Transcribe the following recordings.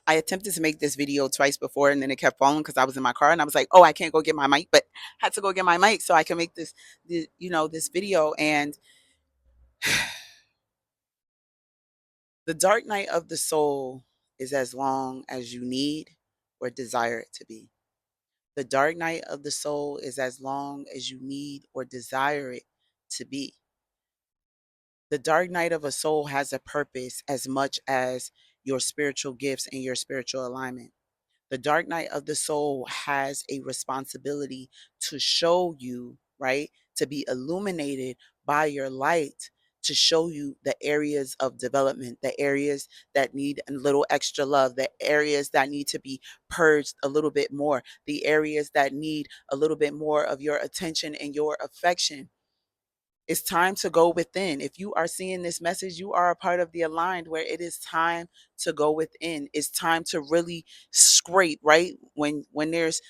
I attempted to make this video twice before and then it kept falling because I was in my car and I was like, oh, I can't go get my mic, but had to go get my mic so I can make this video. And the dark night of the soul is as long as you need or desire it to be. The dark night of the soul is as long as you need or desire it to be. The dark night of a soul has a purpose as much as your spiritual gifts and your spiritual alignment. The dark night of the soul has a responsibility to show you, right? To be illuminated by your light, to show you the areas of development, the areas that need a little extra love, the areas that need to be purged a little bit more, the areas that need a little bit more of your attention and your affection. It's time to go within. If you are seeing this message, you are a part of the aligned where it is time to go within. It's time to really scrape, right? When there's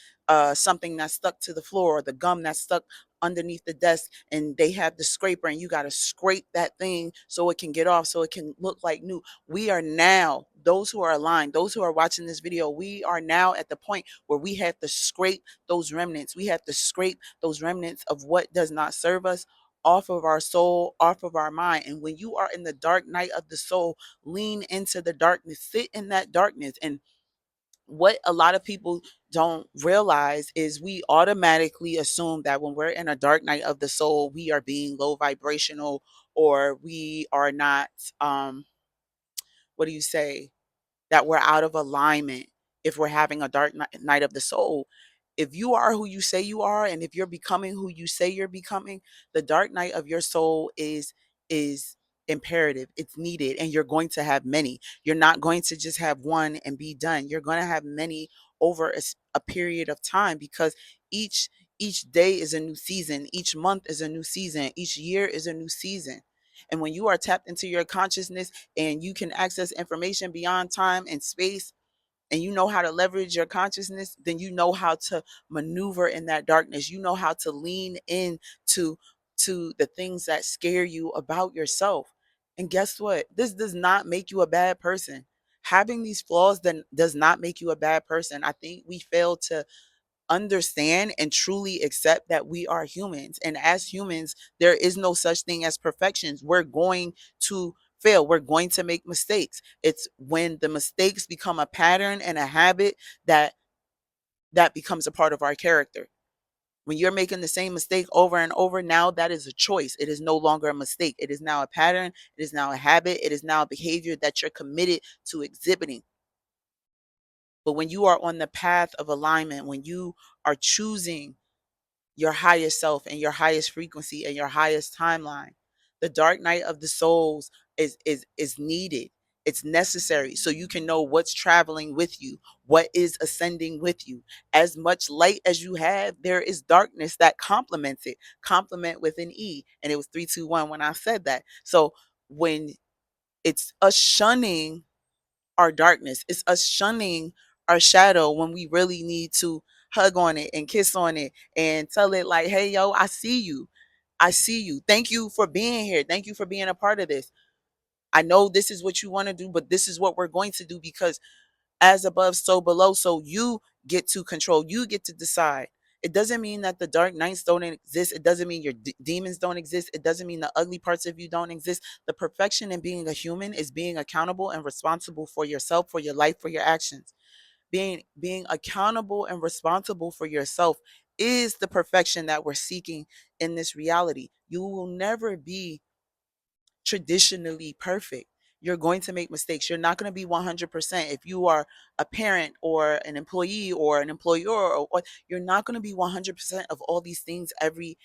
something that's stuck to the floor or the gum that's stuck underneath the desk and they have the scraper and you got to scrape that thing so it can get off, so it can look like new. We are now, those who are aligned, those who are watching this video, we are now at the point where we have to scrape those remnants. We have to scrape those remnants of what does not serve us off of our soul, off of our mind. And when you are in the dark night of the soul, lean into the darkness, sit in that darkness. And what a lot of people don't realize is we automatically assume that when we're in a dark night of the soul, we are being low vibrational or we are not, what do you say? That we're out of alignment if we're having a dark night of the soul. If you are who you say you are, and if you're becoming who you say you're becoming, the dark night of your soul is imperative. It's needed, and you're going to have many. You're not going to just have one and be done. You're going to have many over a period of time because each day is a new season. Each month is a new season. Each year is a new season. And when you are tapped into your consciousness and you can access information beyond time and space, and you know how to leverage your consciousness, then you know how to maneuver in that darkness. You know how to lean in to the things that scare you about yourself. And guess what? This does not make you a bad person. Having these flaws then does not make you a bad person. I think we fail to understand and truly accept that we are humans. And as humans, there is no such thing as perfections. We're going to fail. We're going to make mistakes. It's when the mistakes become a pattern and a habit that that becomes a part of our character. When you're making the same mistake over and over, now that is a choice. It is no longer a mistake. It is now a pattern. It is now a habit. It is now a behavior that you're committed to exhibiting. But when you are on the path of alignment, when you are choosing your highest self and your highest frequency and your highest timeline, the dark night of the souls is needed. It's necessary so you can know what's traveling with you, what is ascending with you. As much light as you have, there is darkness that complements it. Complement with an E. And it was 321 when I said that. So when it's us shunning our darkness. It's us shunning our shadow when we really need to hug on it and kiss on it and tell it like, hey, yo, I see you. I see you. Thank you for being here. Thank you for being a part of this. I know this is what you want to do, but this is what we're going to do because as above, so below. So you get to control, you get to decide. It doesn't mean that the dark nights don't exist. It doesn't mean your demons don't exist. It doesn't mean the ugly parts of you don't exist. The perfection in being a human is being accountable and responsible for yourself, for your life, for your actions. Being accountable and responsible for yourself is the perfection that we're seeking in this reality. You will never be traditionally perfect. You're going to make mistakes. You're not going to be 100%. If you are a parent or an employee or an employer, or you're not going to be 100% of all these things every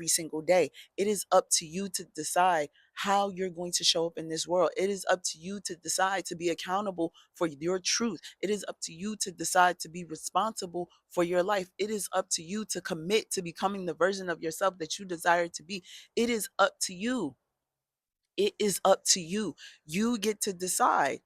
single day. It is up to you to decide how you're going to show up in this world. It is up to you to decide to be accountable for your truth. It is up to you to decide to be responsible for your life. It is up to you to commit to becoming the version of yourself that you desire to be. It is up to you. It is up to you. You get to decide.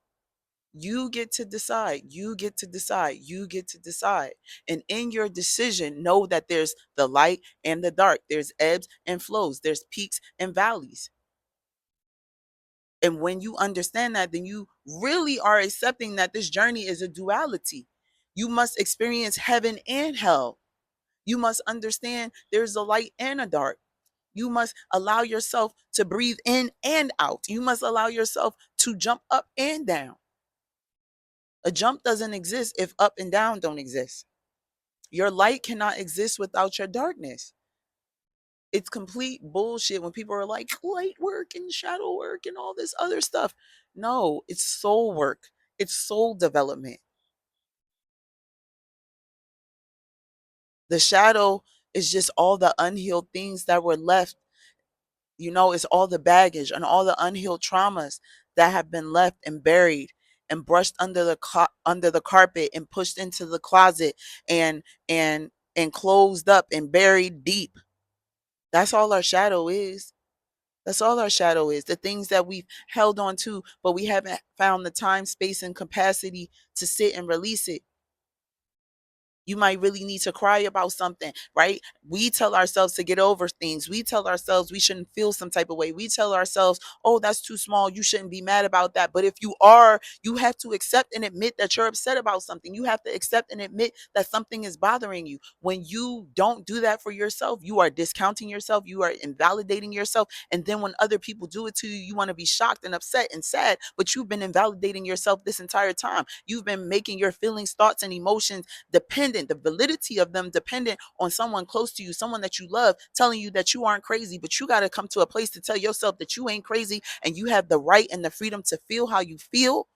You get to decide. You get to decide. You get to decide. And in your decision, know that there's the light and the dark. There's ebbs and flows. There's peaks and valleys. And when you understand that, then you really are accepting that this journey is a duality. You must experience heaven and hell. You must understand there's a light and a dark. You must allow yourself to breathe in and out. You must allow yourself to jump up and down. A jump doesn't exist if up and down don't exist. Your light cannot exist without your darkness. It's complete bullshit when people are like light work and shadow work and all this other stuff. No, it's soul work. It's soul development. The shadow is just all the unhealed things that were left. It's all the baggage and all the unhealed traumas that have been left and buried and brushed under under the carpet and pushed into the closet and and closed up and buried deep. That's all our shadow is. That's all our shadow is. The things that we've held on to, but we haven't found the time, space, and capacity to sit and release it. You might really need to cry about something, right? We tell ourselves to get over things. We tell ourselves we shouldn't feel some type of way. We tell ourselves, oh, that's too small. You shouldn't be mad about that. But if you are, you have to accept and admit that you're upset about something. You have to accept and admit that something is bothering you. When you don't do that for yourself, you are discounting yourself. You are invalidating yourself. And then when other people do it to you, you want to be shocked and upset and sad. But you've been invalidating yourself this entire time. You've been making your feelings, thoughts, and emotions dependent, the validity of them dependent on someone close to you, someone that you love, telling you that you aren't crazy. But you got to come to a place to tell yourself that you ain't crazy and you have the right and the freedom to feel how you feel.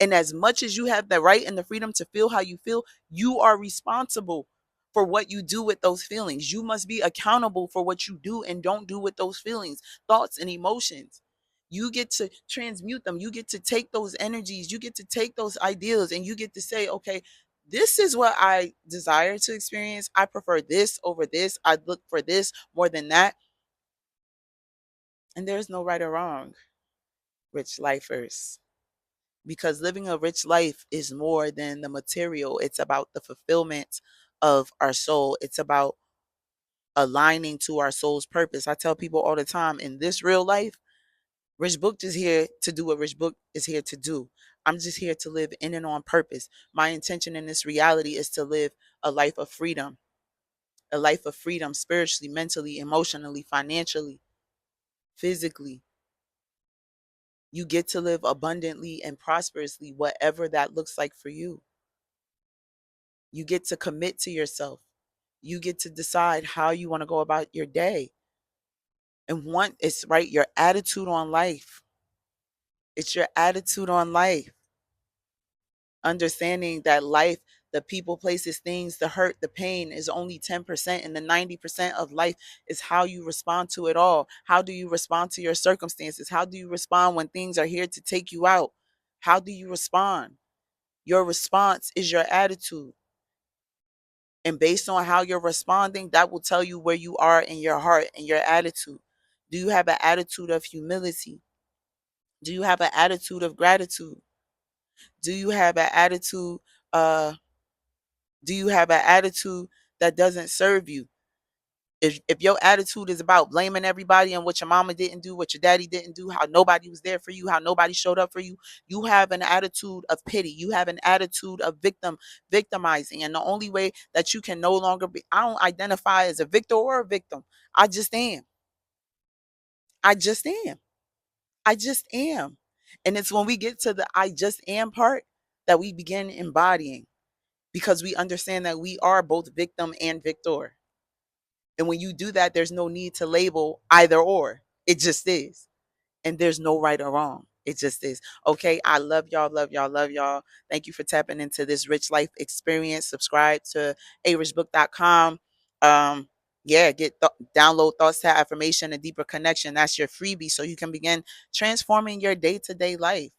And as much as you have the right and the freedom to feel how you feel, you are responsible for what you do with those feelings. You must be accountable for what you do and don't do with those feelings, thoughts, and emotions. You get to transmute them. You get to take those energies, you get to take those ideas, and you get to say, okay, this is what I desire to experience. I prefer this over this. I look for this more than that. And there's no right or wrong, rich lifers, because living a rich life is more than the material. It's about the fulfillment of our soul. It's about aligning to our soul's purpose. I tell people all the time, in this real life, Rich Book is here to do what Rich Book is here to do. I'm just here to live in and on purpose. My intention in this reality is to live a life of freedom, a life of freedom spiritually, mentally, emotionally, financially, physically. You get to live abundantly and prosperously, whatever that looks like for you. You get to commit to yourself. You get to decide how you want to go about your day. And one, it's right, your attitude on life. It's your attitude on life. Understanding that life, the people, places, things, the hurt, the pain is only 10%, and the 90% of life is how you respond to it all. How do you respond to your circumstances? How do you respond when things are here to take you out? How do you respond? Your response is your attitude. And based on how you're responding, that will tell you where you are in your heart and your attitude. Do you have an attitude of humility? Do you have an attitude of gratitude? Do you have an attitude uh do you have an attitude that doesn't serve you? If your attitude is about blaming everybody and what your mama didn't do, what your daddy didn't do, how nobody was there for you, how nobody showed up for you, you have an attitude of pity. You have an attitude of victimizing. And the only way that you can no longer be, I don't identify as a victor or a victim. I just am. I just am. I just am. And it's when we get to the I just am part that we begin embodying, because we understand that we are both victim and victor. And when you do that, there's no need to label either or. It just is. And there's no right or wrong. It just is. Okay. I love y'all, love y'all, love y'all. Thank you for tapping into this rich life experience. Subscribe to arichbook.com. Yeah, download thoughts to affirmation and deeper connection. That's your freebie so you can begin transforming your day-to-day life.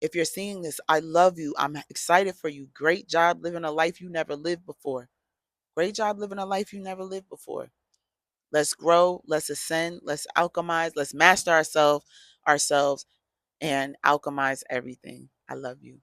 If you're seeing this, I love you. I'm excited for you. Great job living a life you never lived before. Great job living a life you never lived before. Let's grow, let's ascend, let's alchemize, let's master ourselves and alchemize everything. I love you.